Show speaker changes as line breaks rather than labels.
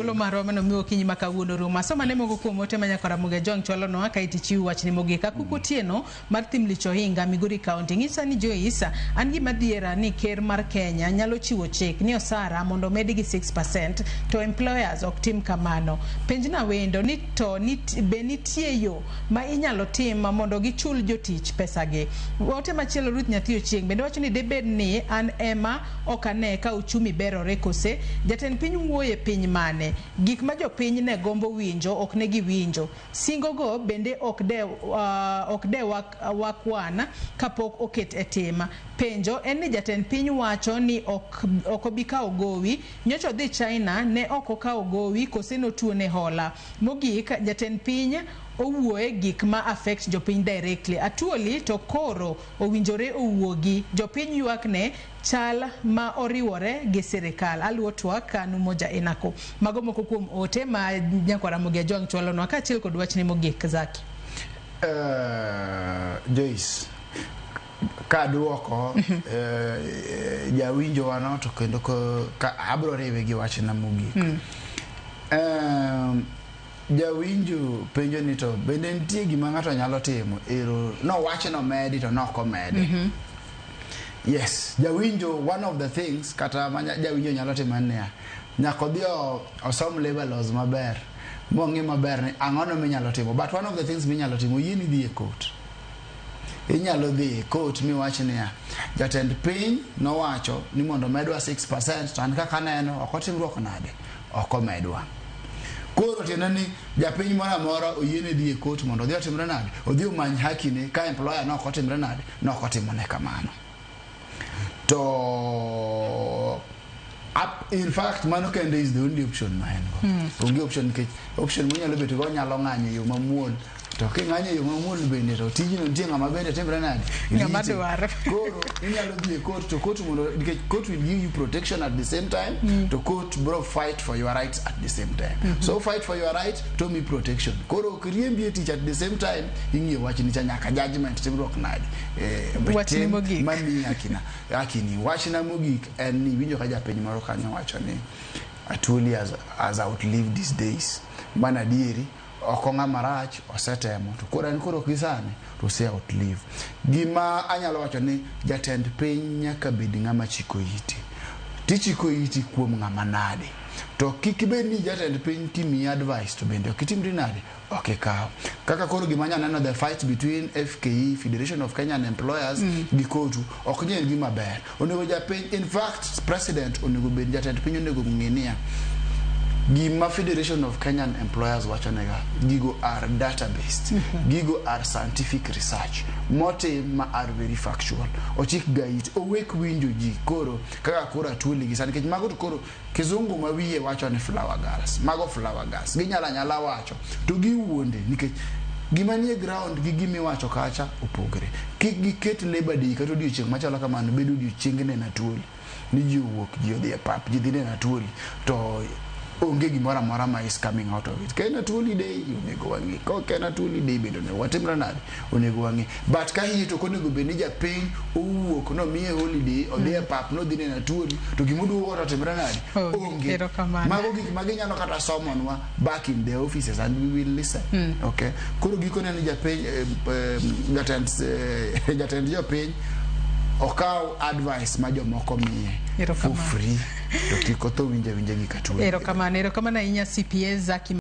Lo maroma no miwo kinyi makawuono ruma so mane mogo kuom ote manya Karamogi Jong cholo no aka itichiu wachni mogika kukotieno mar tim licho hinga Migori County ngisa ni Joyce an gi madiera ni ker mar Kenya nyalo chiwo chik ni osara mondo medi gi 6% to employers ok tim kamano penjna wendo ni to benitie yo ma inyalo tim mondo gichul jotich pesa gi ote machielo Ruth Nyathi Ochieng bende wacho ni debed ni an ema okane ka uchumi berore kose jatend piny wuoye piny mane gik ma jopiny ne gombo winjo ok ne giwinjo singo go bende ok de wakwana kapok oket e tema penjo en ni jatend piny wacho ni ok obikawo gowi nyocho dhi China ne ok okawo gowi kose notuo ne hola mogik jatend piny owuoye gik ma affect jopiny directly atuoli to koro owinjore owuogi jopiny ywak ne chal ma oriwore gi sirikal aluo twak kanu moja enako mago moko kuom ote ma Karamogi Jong chwalo no kaachiel kod wachni mogik Zaki
Joyce ka duoko jawinjo wano to kendo ka abro rewe gi wachna mogik jawinjo penjo ni to bende nitie gima ng'ato nyalo timo ero no wachno medi to noko medi yes jawinjo one of the things kata jawinjo nyalo timo ne nyako dio osom labor laws maber mongi maber ni angono minyalo timo but one of the things minyalo timo yini dhi e court inyalo dhi e court mi wach ni jatend piny no wacho ni mondo medwa 6% to an kaka neno ok otimruok nade ok omedwa koro tiende ni japiny moro amora oyiene dhi e court mondo odhi otimre nade odhi omany hakine ka employer no ok otimre nade no ok otimone kamano to in fact mano kende is the only option man onge option ke option munyalo bedo go nyalo ng'anyo yo mamuol to king'anyo yo mamuol bende to tijino nitie ng'ama bende timre nade
ng'ama dwaro
koro inyalo dhi e court to court mondo court will give you protection at the same time to court bro fight for your rights at the same time so fight for your right to me protection koro kriembi tich at the same time ing'e wach ni nyaka judgment timruok nade
wachni mogik
mani akini wachna mogik en ni winjo ka japiny moro kanyo wacho ni atuoli as outlive these days mana dieri okonga marach osetemo to koro kisane to se outlive gima anyalo wacho ni jatend piny nyaka bed ng'ama chiko iti tichiko iti kuom ng'ama nade to kikibed ni jatend piny timi advice to bende okitimri nade okay kaw kaka koro gima nyana neno the fight between FKE Federation of Kenyan Employers gi kotu ok nyen gima ber onego japiny in fact president onego bed jatend piny onego ng'enia gima Federation of Kenyan Employers wacho nega gigo are data based gigo are scientific research mote ma are very factual ochik gait owek winjo ji koro kaka kora tuoli gi sani kech mago to koro kizungu mawiye wacho ni flower girls mago flower girls ginyala wacho to giwuonde nikech gima nie ground gi gimi wacho kacha opogre kik giket labor day kata odiochieng machalo kamano bedo odiochieng ne na tuoli ni ji wuok ji odhi e pap ji dhi ne na tuoli to onge gimoro amora ma is coming out of it kena tuoli day onego wangi ko kena tuoli day bedo ne watimra nade onego wangi but ka hito konego beni japiny owuok no miye holiday odhi e pap no dhine na tuoli to gimudu ora timra nade onge mago gik maginyalo kata somonwa back in the offices and we will listen okay koro gikone ni japiny jatend jopiny okaw advice ma jomoko miye for free to kiko to winja gi katuo
erokamano inya CPS Zaki